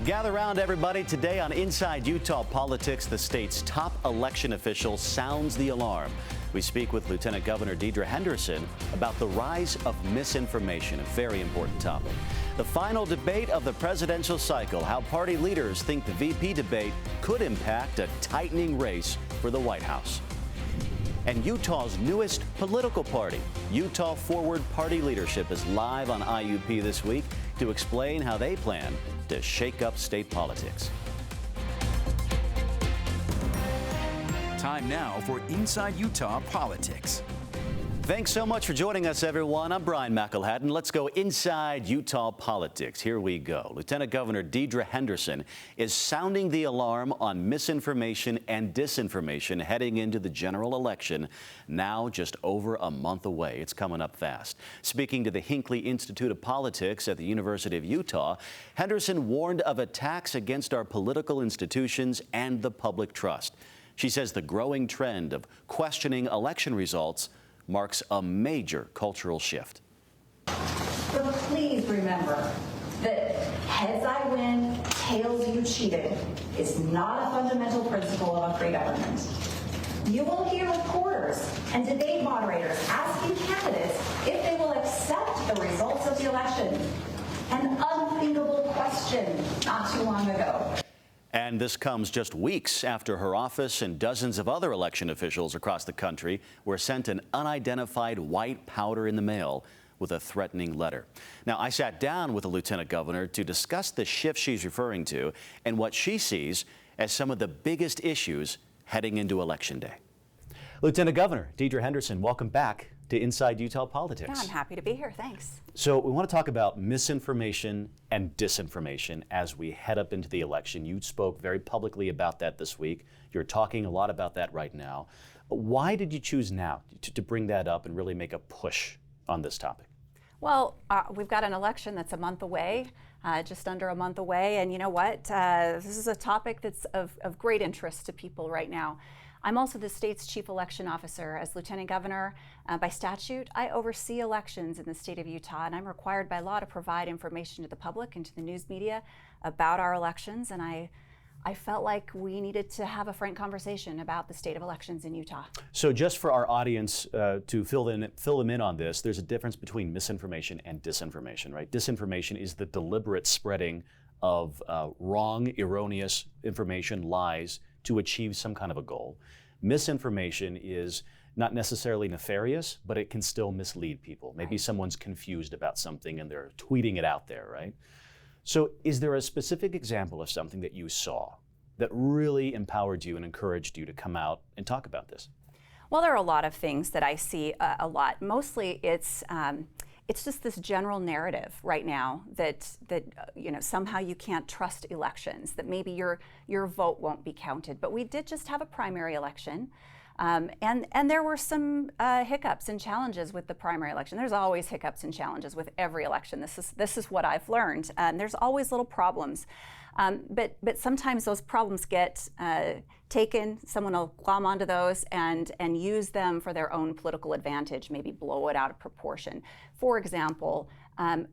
Gather round, everybody. Today on Inside Utah Politics, the state's top election official sounds the alarm. We speak with Lieutenant Governor Deidre Henderson about the rise of misinformation, a very important topic. The final debate of the presidential cycle, how party leaders think the VP debate could impact a tightening race for the White House. And Utah's newest political party, Utah Forward Party Leadership, is live on IUP this week to explain how they plan to shake up state politics. Time now for Inside Utah Politics. Thanks so much for joining us, everyone. I'm Brien McElhatten. Let's go inside Utah politics. Here we go. Lieutenant Governor Deidre Henderson is sounding the alarm on misinformation and disinformation heading into the general election, now just over a month away. It's coming up fast. Speaking to the Hinckley Institute of Politics at the University of Utah, Henderson warned of attacks against our political institutions and the public trust. She says the growing trend of questioning election results marks a major cultural shift. But please remember that heads I win, tails you cheated is not a fundamental principle of a free government. You will hear reporters and debate moderators asking candidates if they will accept the results of the election. An unthinkable question not too long ago. And this comes just weeks after her office and dozens of other election officials across the country were sent an unidentified white powder in the mail with a threatening letter. Now, I sat down with the Lieutenant Governor to discuss the shift she's referring to and what she sees as some of the biggest issues heading into Election Day. Lieutenant Governor Deidre Henderson, welcome back to Inside Utah Politics. Yeah, I'm happy to be here. Thanks. So we want to talk about misinformation and disinformation as we head up into the election. You spoke very publicly about that this week. You're talking a lot about that right now. Why did you choose now to bring that up and really make a push on this topic? Well, we've got an election that's a month away, just under a month away. And you know what? This is a topic that's of great interest to people right now. I'm also the state's chief election officer. As lieutenant governor, by statute, I oversee elections in the state of Utah, and I'm required by law to provide information to the public and to the news media about our elections. And I felt like we needed to have a frank conversation about the state of elections in Utah. So just for our audience to fill them in on this, there's a difference between misinformation and disinformation, right? Disinformation is the deliberate spreading of wrong, erroneous information, lies, to achieve some kind of a goal. Misinformation is not necessarily nefarious, but it can still mislead people. Maybe someone's confused about something and they're tweeting it out there, right? So is there a specific example of something that you saw that really empowered you and encouraged you to come out and talk about this? Well, there are a lot of things that I see a lot. Mostly it's just this general narrative right now that somehow you can't trust elections, that maybe your vote won't be counted. But we did just have a primary election, and there were some hiccups and challenges with the primary election. There's always hiccups and challenges with every election. This is what I've learned. There's always little problems. But sometimes those problems get taken, someone will glom onto those and use them for their own political advantage, maybe blow it out of proportion. For example,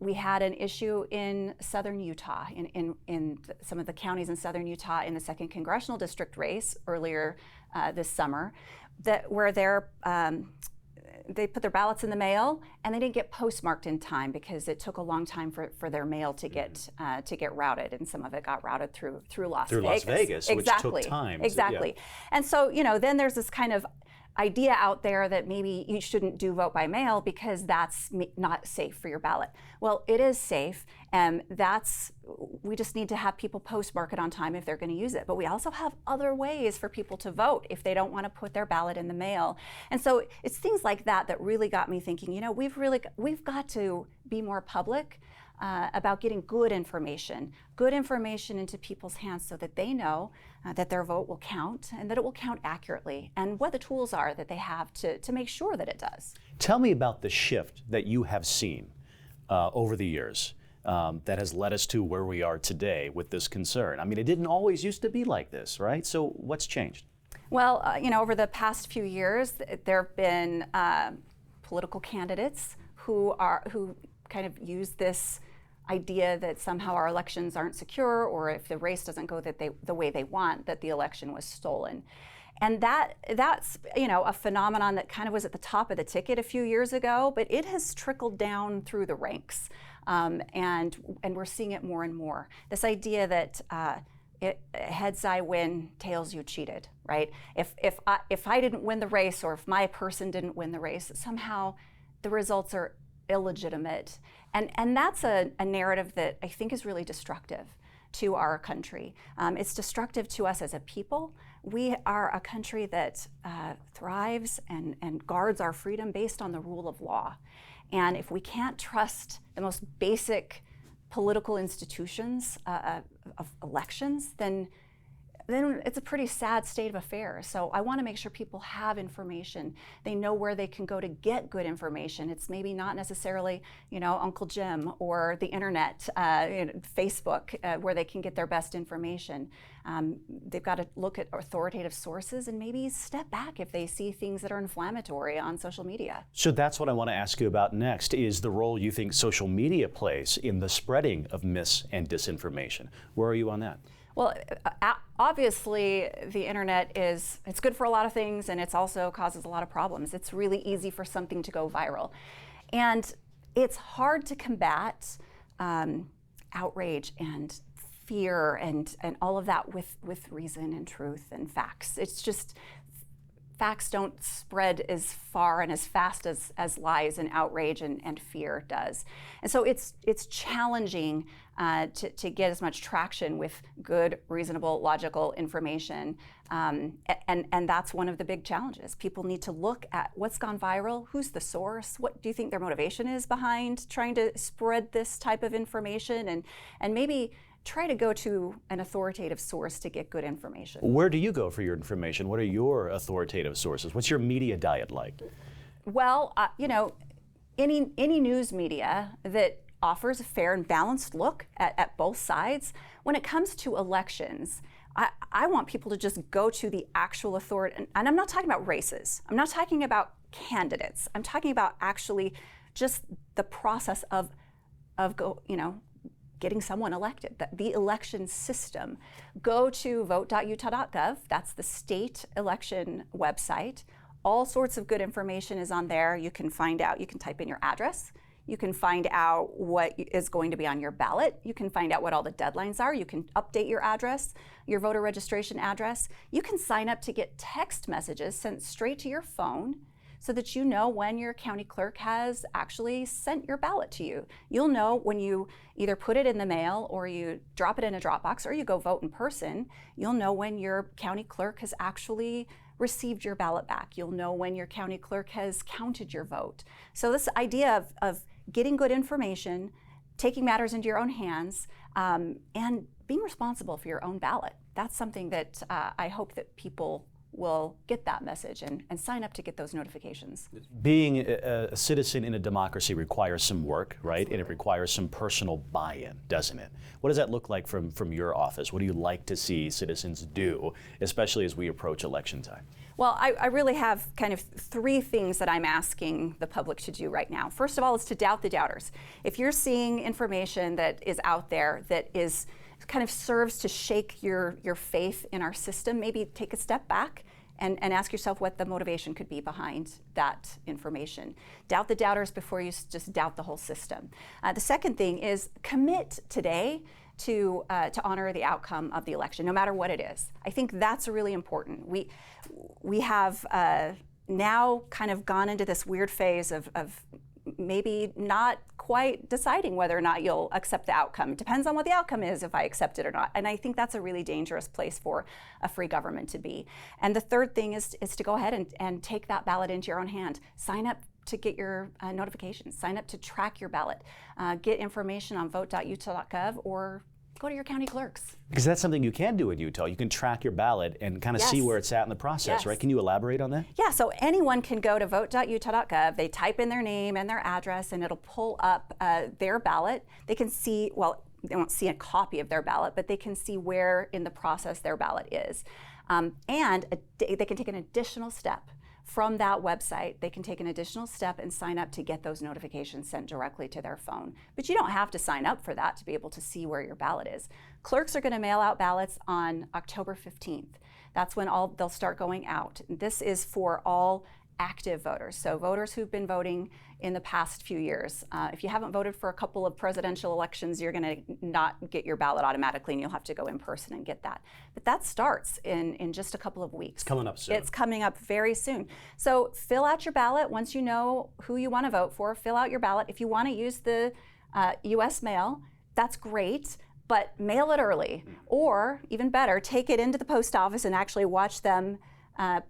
we had an issue in southern Utah, in some of the counties in southern Utah in the 2nd Congressional District race earlier this summer, where they put their ballots in the mail and they didn't get postmarked in time because it took a long time for their mail to get routed, and some of it got routed through Las Vegas. Las Vegas, exactly. Which took time. Exactly. Yeah. And so, then there's this kind of idea out there that maybe you shouldn't do vote by mail because that's not safe for your ballot. Well, it is safe, and we just need to have people postmark it on time if they're going to use it. But we also have other ways for people to vote if they don't want to put their ballot in the mail. And so it's things like that that really got me thinking, we've got to be more public about getting good information into people's hands so that they know that their vote will count and that it will count accurately, and what the tools are that they have to make sure that it does. Tell me about the shift that you have seen over the years that has led us to where we are today with this concern. I mean, it didn't always used to be like this, right? So what's changed? Well, over the past few years, there have been political candidates who kind of use this idea that somehow our elections aren't secure, or if the race doesn't go the way they want, that the election was stolen. And that's a phenomenon that kind of was at the top of the ticket a few years ago, but it has trickled down through the ranks, and we're seeing it more and more. This idea that heads I win, tails you cheated, right? If I didn't win the race, or if my person didn't win the race, somehow the results are illegitimate, and that's a narrative that I think is really destructive to our country. It's destructive to us as a people. We are a country that thrives and guards our freedom based on the rule of law. And if we can't trust the most basic political institutions of elections, then it's a pretty sad state of affairs. So I want to make sure people have information. They know where they can go to get good information. It's maybe not necessarily, Uncle Jim or the internet, Facebook, where they can get their best information. They've got to look at authoritative sources and maybe step back if they see things that are inflammatory on social media. So that's what I want to ask you about next, is the role you think social media plays in the spreading of mis and disinformation. Where are you on that? Well, obviously, the internet it's good for a lot of things, and it also causes a lot of problems. It's really easy for something to go viral. And it's hard to combat outrage and fear and all of that with reason and truth and facts. It's just, facts don't spread as far and as fast as lies and outrage and fear does. And so it's challenging to get as much traction with good, reasonable, logical information. And that's one of the big challenges. People need to look at what's gone viral, who's the source, what do you think their motivation is behind trying to spread this type of information, and maybe try to go to an authoritative source to get good information. Where do you go for your information? What are your authoritative sources? What's your media diet like? Well, any news media that offers a fair and balanced look at both sides. When it comes to elections, I want people to just go to the actual authority, and I'm not talking about races. I'm not talking about candidates. I'm talking about actually just the process of getting someone elected, the election system. Go to vote.utah.gov. That's the state election website. All sorts of good information is on there. You can find out, you can type in your address. You can find out what is going to be on your ballot. You can find out what all the deadlines are. You can update your address, your voter registration address. You can sign up to get text messages sent straight to your phone so that you know when your county clerk has actually sent your ballot to you. You'll know when you either put it in the mail or you drop it in a Dropbox or you go vote in person. You'll know when your county clerk has actually received your ballot back. You'll know when your county clerk has counted your vote. So this idea of getting good information, taking matters into your own hands, and being responsible for your own ballot. That's something that I hope that people will get that message and sign up to get those notifications. Being a citizen in a democracy requires some work, right? Absolutely. And it requires some personal buy-in, doesn't it? What does that look like from your office? What do you like to see citizens do, especially as we approach election time? Well, I really have kind of three things that I'm asking the public to do right now. First of all is to doubt the doubters. If you're seeing information that is out there that is kind of serves to shake your faith in our system, maybe take a step back and ask yourself what the motivation could be behind that information. Doubt the doubters before you just doubt the whole system. The second thing is commit today to honor the outcome of the election, no matter what it is. I think that's really important. We have now kind of gone into this weird phase of maybe not quite deciding whether or not you'll accept the outcome. It depends on what the outcome is if I accept it or not. And I think that's a really dangerous place for a free government to be. And the third thing is to go ahead and take that ballot into your own hand. Sign up to get your notifications. Sign up to track your ballot. Get information on vote.utah.gov or go to your county clerks. Because that's something you can do in Utah. You can track your ballot and kind of see where it's at in the process, right? Can you elaborate on that? Yeah, so anyone can go to vote.utah.gov. They type in their name and their address, and it'll pull up their ballot. They can see, well, they won't see a copy of their ballot, but they can see where in the process their ballot is. And they can take an additional step. from that website, they can take an additional step and sign up to get those notifications sent directly to their phone. But you don't have to sign up for that to be able to see where your ballot is. Clerks are going to mail out ballots on October 15th. That's when they'll start going out. This is for all active voters, so voters who've been voting in the past few years. If you haven't voted for a couple of presidential elections, you're going to not get your ballot automatically, and you'll have to go in person and get that. But that starts in just a couple of weeks. It's coming up soon. It's coming up very soon. So fill out your ballot. Once you know who you want to vote for, fill out your ballot. If you want to use the U.S. mail, that's great, but mail it early. Or, even better, take it into the post office and actually watch them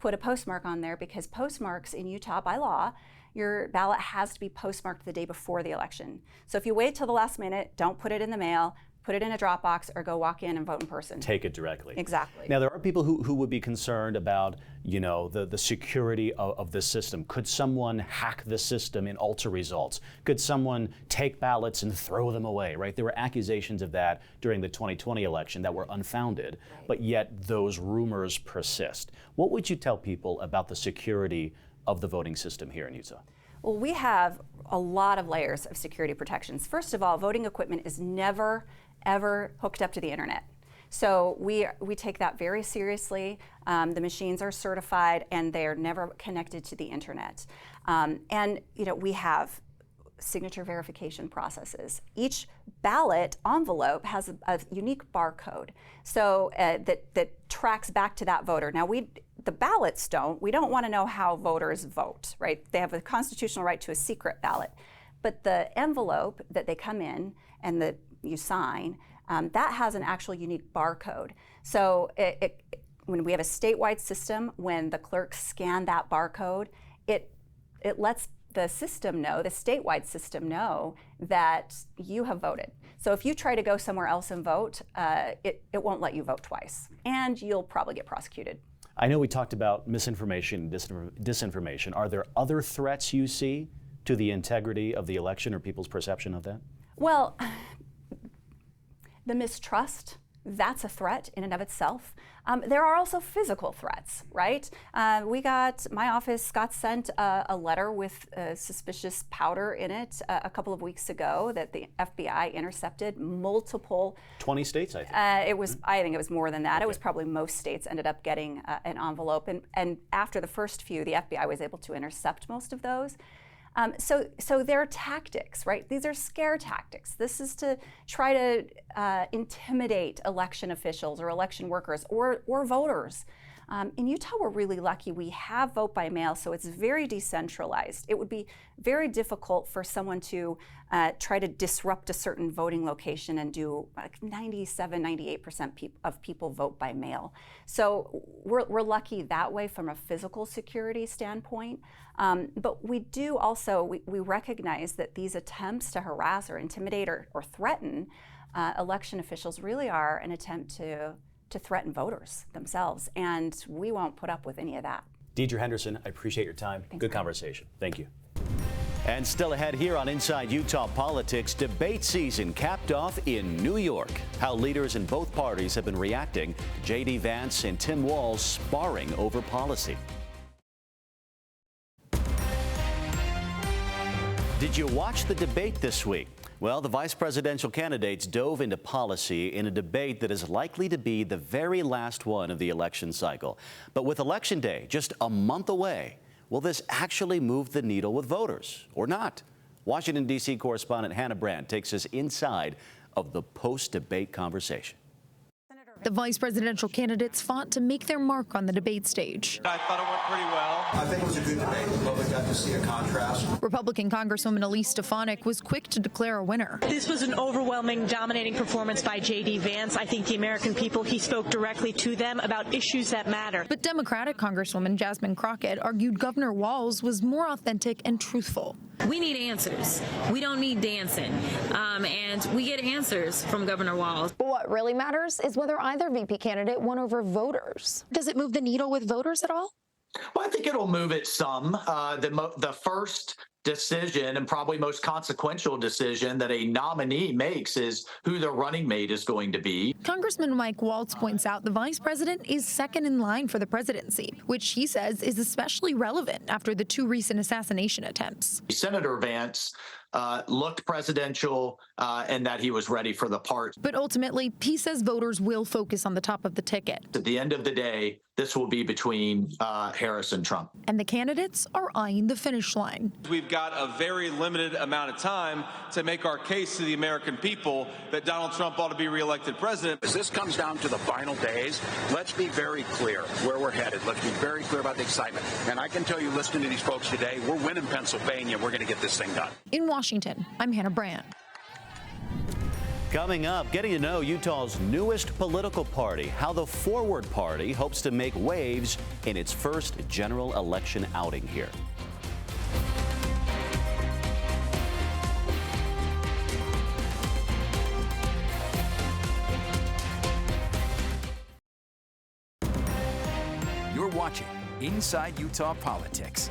put a postmark on there, because postmarks in Utah by law, your ballot has to be postmarked the day before the election. So if you wait till the last minute, don't put it in the mail, put it in a drop box, or go walk in and vote in person. Take it directly. Exactly. Now, there are people who would be concerned about, the security of the system. Could someone hack the system and alter results? Could someone take ballots and throw them away, right? There were accusations of that during the 2020 election that were unfounded, but yet those rumors persist. What would you tell people about the security of the voting system here in Utah? Well, we have a lot of layers of security protections. First of all, voting equipment is never, ever hooked up to the internet. So we take that very seriously. The machines are certified and they're never connected to the internet. And we have signature verification processes. Each ballot envelope has a unique barcode, so that tracks back to that voter. Now the ballots don't. We don't want to know how voters vote, right? They have a constitutional right to a secret ballot. But the envelope that they come in and that you sign, that has an actual unique barcode. So when we have a statewide system, when the clerks scan that barcode, it lets the system know, the statewide system know, that you have voted. So if you try to go somewhere else and vote, it won't let you vote twice, and you'll probably get prosecuted. I know we talked about misinformation, disinformation. Are there other threats you see to the integrity of the election or people's perception of that? Well, the mistrust, that's a threat in and of itself. There are also physical threats, right? My office got sent a letter with suspicious powder in it a couple of weeks ago that the FBI intercepted multiple. 20 states, I think. I think it was more than that. Okay. It was probably most states ended up getting an envelope. And after the first few, the FBI was able to intercept most of those. So they're tactics, right? These are scare tactics. This is to try to intimidate election officials or election workers or voters. In Utah, we're really lucky. We have vote by mail, so it's very decentralized. It would be very difficult for someone to try to disrupt a certain voting location and do like 97, 98% of people vote by mail. So we're lucky that way from a physical security standpoint. But we do also, we recognize that these attempts to harass or intimidate or threaten election officials really are an attempt to threaten voters themselves, and we won't put up with any of that. Deidre Henderson, I appreciate your time. Thanks, Good Brian. conversation. Thank you. And still ahead here on Inside Utah Politics, debate season capped off in New York. How leaders in both parties have been reacting to J.D. Vance and Tim Walz sparring over policy. Did you watch the debate this week? Well, the vice presidential candidates dove into policy in a debate that is likely to be the very last one of the election cycle. But with Election Day just a month away, will this actually move the needle with voters or not? Washington, D.C. correspondent Hannah Brandt takes us inside of the post-debate conversation. The vice presidential candidates fought to make their mark on the debate stage. I thought it went pretty well. I think it was a good debate. The public got to see a contrast. Republican Congresswoman Elise Stefanik was quick to declare a winner. This was an overwhelming, dominating performance by J.D. Vance. I think the American people, he spoke directly to them about issues that matter. But Democratic Congresswoman Jasmine Crockett argued Governor Walz was more authentic and truthful. We need answers. We don't need dancing. And we get answers from Governor Walz. But what really matters is whether either VP candidate won over voters. Does it move the needle with voters at all? Well, I think it'll move it some. The first decision and probably most consequential decision that a nominee makes is who their running mate is going to be. Congressman Mike Waltz points out the vice president is second in line for the presidency, which he says is especially relevant after the 2 recent assassination attempts. Senator Vance looked presidential and that he was ready for the part. But ultimately, he says voters will focus on the top of the ticket. At the end of the day, this will be between Harris and Trump. And the candidates are eyeing the finish line. We've got a very limited amount of time to make our case to the American people that Donald Trump ought to be reelected president. As this comes down to the final days, let's be very clear where we're headed. Let's be very clear about the excitement. And I can tell you, listening to these folks today, we're winning Pennsylvania. We're going to get this thing done. In Washington, I'm Hannah Brien. Coming up, getting to know Utah's newest political party, how the Forward Party hopes to make waves in its first general election outing here. You're watching Inside Utah Politics.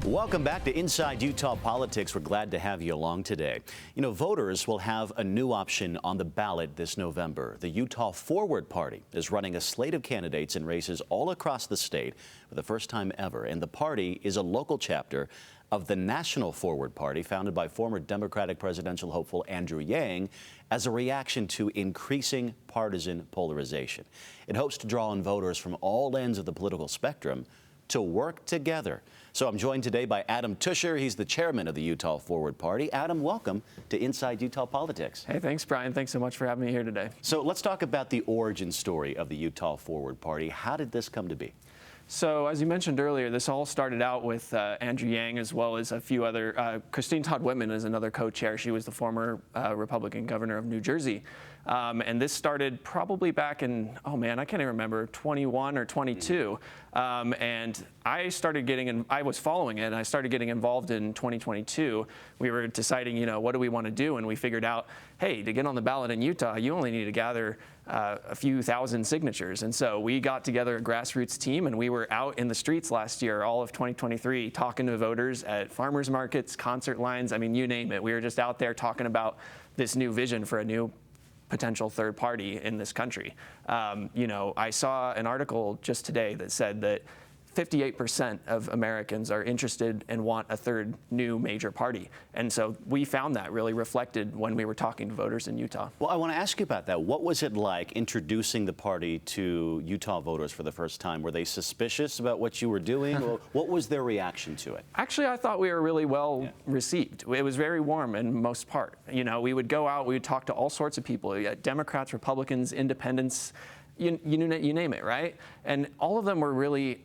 Welcome back to Inside Utah Politics. We're glad to have you along today. You know, voters will have a new option on the ballot this November. The Utah Forward Party is running a slate of candidates in races all across the state for the first time ever. And the party is a local chapter of the National Forward Party, founded by former Democratic presidential hopeful Andrew Yang, as a reaction to increasing partisan polarization. It hopes to draw in voters from all ends of the political spectrum to work together. So I'm joined today by Adam Tusher. He's the chairman of the Utah Forward Party. Adam, welcome to Inside Utah Politics. Hey, thanks, Brian. Thanks so much for having me here today. So let's talk about the origin story of the Utah Forward Party. How did this come to be? So as you mentioned earlier, this all started out with Andrew Yang as well as a few other. Christine Todd Whitman is another co-chair. She was the former Republican governor of New Jersey. And this started probably back in, oh man, I can't even remember, 21 or 22. And I started getting, I was following it, and I started getting involved in 2022. We were deciding, you know, what do we want to do? And we figured out, hey, to get on the ballot in Utah, you only need to gather a few thousand signatures. And so we got together a grassroots team, and we were out in the streets last year, all of 2023, talking to voters at farmers markets, concert lines, I mean, you name it. We were just out there talking about this new vision for a new potential third party in this country. You know, I saw an article just today that said that 58% of Americans are interested and want a third new major party. And so we found that really reflected when we were talking to voters in Utah. Well, I want to ask you about that. What was it like introducing the party to Utah voters for the first time? Were they suspicious about what you were doing? Or what was their reaction to it? Actually, I thought we were really well received. It was very warm in most part. You know, we would go out, we would talk to all sorts of people, Democrats, Republicans, independents, you name it, right? And all of them were really,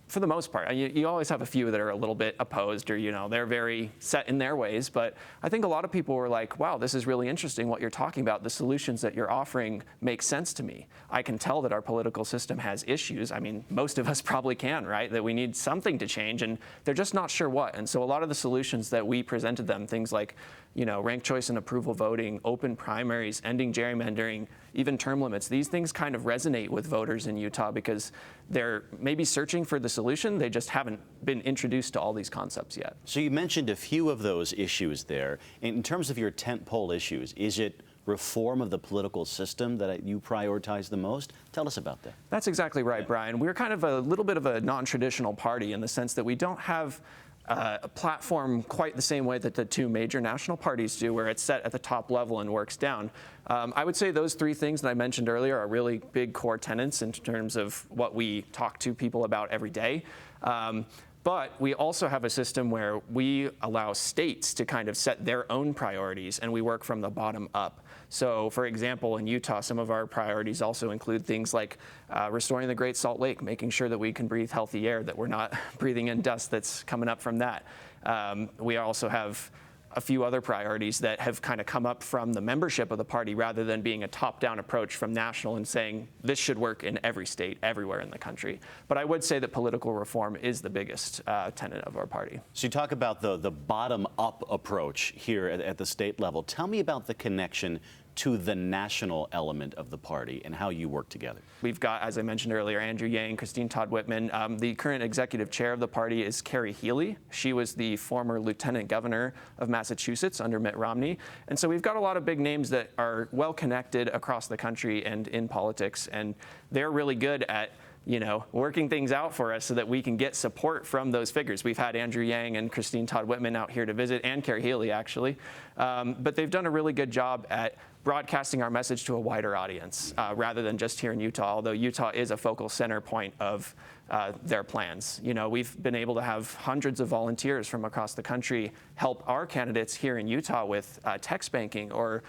for the most part, you always have a few that are a little bit opposed, or, you know, they're very set in their ways. But I think a lot of people were like, wow, this is really interesting what you're talking about. The solutions that you're offering make sense to me. I can tell that our political system has issues. I mean, most of us probably can, right? That we need something to change, and they're just not sure what. And so a lot of the solutions that we presented them, things like, you know, ranked choice and approval voting, open primaries, ending gerrymandering, even term limits, these things kind of resonate with voters in Utah because they're maybe searching for the solution. They just haven't been introduced to all these concepts yet. So you mentioned a few of those issues there. In terms of your tentpole issues, is it reform of the political system that you prioritize the most? Tell us about that. That's exactly right, Brian. We're kind of a little bit of a non-traditional party in the sense that we don't have a platform quite the same way that the two major national parties do, where it's set at the top level and works down. I would say those three things that I mentioned earlier are really big core tenets in terms of what we talk to people about every day. But we also have a system where we allow states to kind of set their own priorities, and we work from the bottom up. So, for example, in Utah, some of our priorities also include things like restoring the Great Salt Lake, making sure that we can breathe healthy air, that we're not breathing in dust that's coming up from that. We also have a few other priorities that have kind of come up from the membership of the party rather than being a top-down approach from national and saying this should work in every state, everywhere in the country. But I would say that political reform is the biggest tenet of our party. So you talk about the bottom-up approach here at the state level. Tell me about the connection to the national element of the party and how you work together? We've got, as I mentioned earlier, Andrew Yang, Christine Todd Whitman. The current executive chair of the party is Carrie Healy. She was the former lieutenant governor of Massachusetts under Mitt Romney. And so we've got a lot of big names that are well connected across the country and in politics, and they're really good at working things out for us so that we can get support from those figures. We've had Andrew Yang and Christine Todd Whitman out here to visit, and Carrie Healy, actually. But they've done a really good job at broadcasting our message to a wider audience rather than just here in Utah, although Utah is a focal center point of their plans. We've been able to have hundreds of volunteers from across the country help our candidates here in Utah with text banking or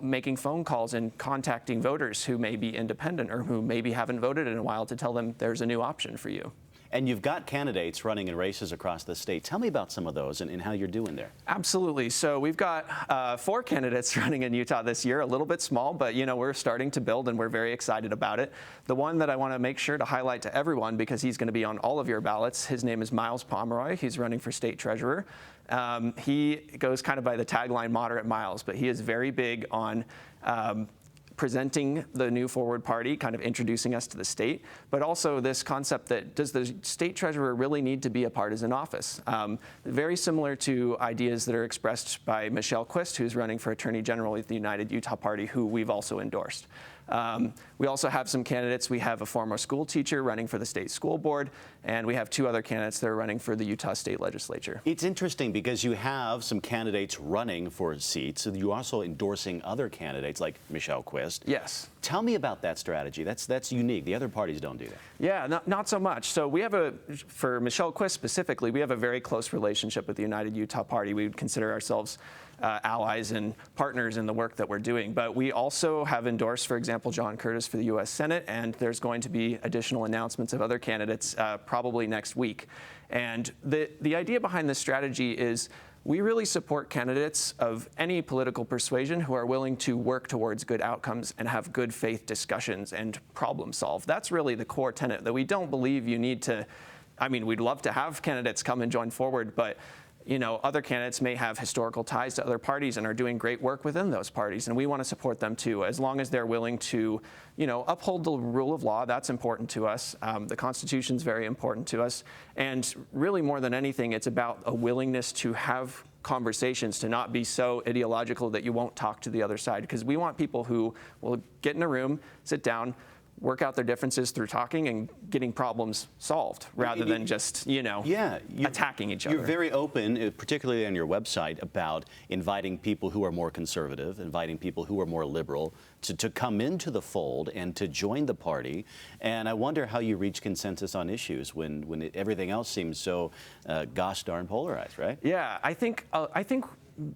making phone calls and contacting voters who may be independent or who maybe haven't voted in a while to tell them there's a new option for you. And you've got candidates running in races across the state. Tell me about some of those and how you're doing there. Absolutely. So we've got 4 candidates running in Utah this year, a little bit small, but we're starting to build and we're very excited about it. The one that I want to make sure to highlight to everyone, because he's going to be on all of your ballots, his name is Miles Pomeroy. He's running for state treasurer. He goes kind of by the tagline Moderate Miles, but he is very big on presenting the new Forward Party, kind of introducing us to the state, but also this concept that does the state treasurer really need to be a partisan office? Very similar to ideas that are expressed by Michelle Quist, who's running for Attorney General with the United Utah Party, who we've also endorsed. We also have some candidates. We have a former school teacher running for the state school board, and we have 2 other candidates that are running for the Utah State Legislature. It's interesting because you have some candidates running for seats, and you're also endorsing other candidates like Michelle Quist. Yes. Tell me about that strategy. That's unique. The other parties don't do that. Yeah, not so much. So we have for Michelle Quist specifically, we have a very close relationship with the United Utah Party. We would consider ourselves allies and partners in the work that we're doing. But we also have endorsed, for example, John Curtis for the U.S. Senate, and there's going to be additional announcements of other candidates probably next week. And the idea behind this strategy is we really support candidates of any political persuasion who are willing to work towards good outcomes and have good faith discussions and problem solve. That's really the core tenet, that we don't believe you need to, we'd love to have candidates come and join Forward, but other candidates may have historical ties to other parties and are doing great work within those parties, and we want to support them too, as long as they're willing to, uphold the rule of law. That's important to us. The Constitution's very important to us, and really more than anything, it's about a willingness to have conversations, to not be so ideological that you won't talk to the other side, because we want people who will get in a room, sit down, work out their differences through talking and getting problems solved rather than just, attacking each other. You're very open, particularly on your website, about inviting people who are more conservative, inviting people who are more liberal to come into the fold and to join the party. And I wonder how you reach consensus on issues when everything else seems so gosh darn polarized, right? Yeah, I think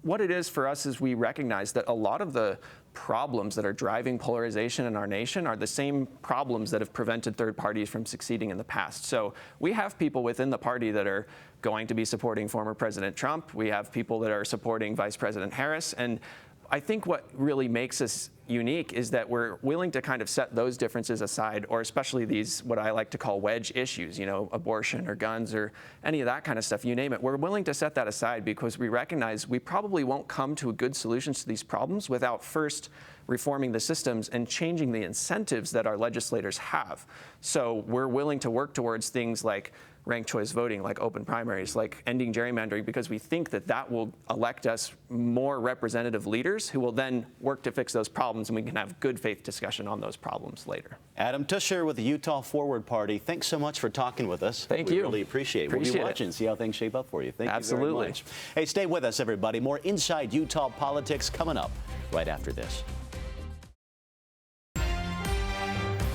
what it is for us is we recognize that a lot of the problems that are driving polarization in our nation are the same problems that have prevented third parties from succeeding in the past. So we have people within the party that are going to be supporting former President Trump. We have people that are supporting Vice President Harris. And I think what really makes us unique is that we're willing to kind of set those differences aside, or especially these, what I like to call wedge issues, abortion or guns or any of that kind of stuff, you name it. We're willing to set that aside because we recognize we probably won't come to good solutions to these problems without first reforming the systems and changing the incentives that our legislators have. So we're willing to work towards things like ranked choice voting, like open primaries, like ending gerrymandering, because we think that that will elect us more representative leaders who will then work to fix those problems, and we can have good faith discussion on those problems later. Adam Tusher with the Utah Forward Party, thanks so much for talking with us. Thank you. We really appreciate it. We'll be watching, see how things shape up for you. Thank you very much. Hey, stay with us, everybody. More Inside Utah Politics coming up right after this.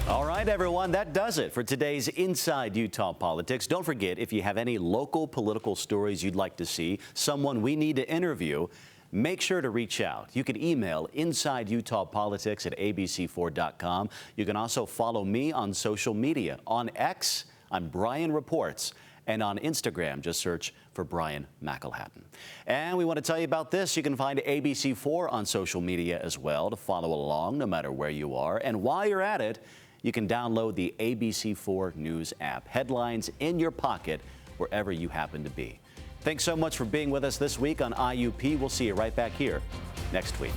All right, everyone, that does it for today's Inside Utah Politics. Don't forget, if you have any local political stories you'd like to see, someone we need to interview, make sure to reach out. You can email InsideUtahPolitics@abc4.com. You can also follow me on social media. On X, I'm Brien Reports. And on Instagram, just search for Brien McElhatten. And we want to tell you about this. You can find ABC4 on social media as well to follow along no matter where you are. And while you're at it, you can download the ABC4 News app. Headlines in your pocket wherever you happen to be. Thanks so much for being with us this week on IUP. We'll see you right back here next week.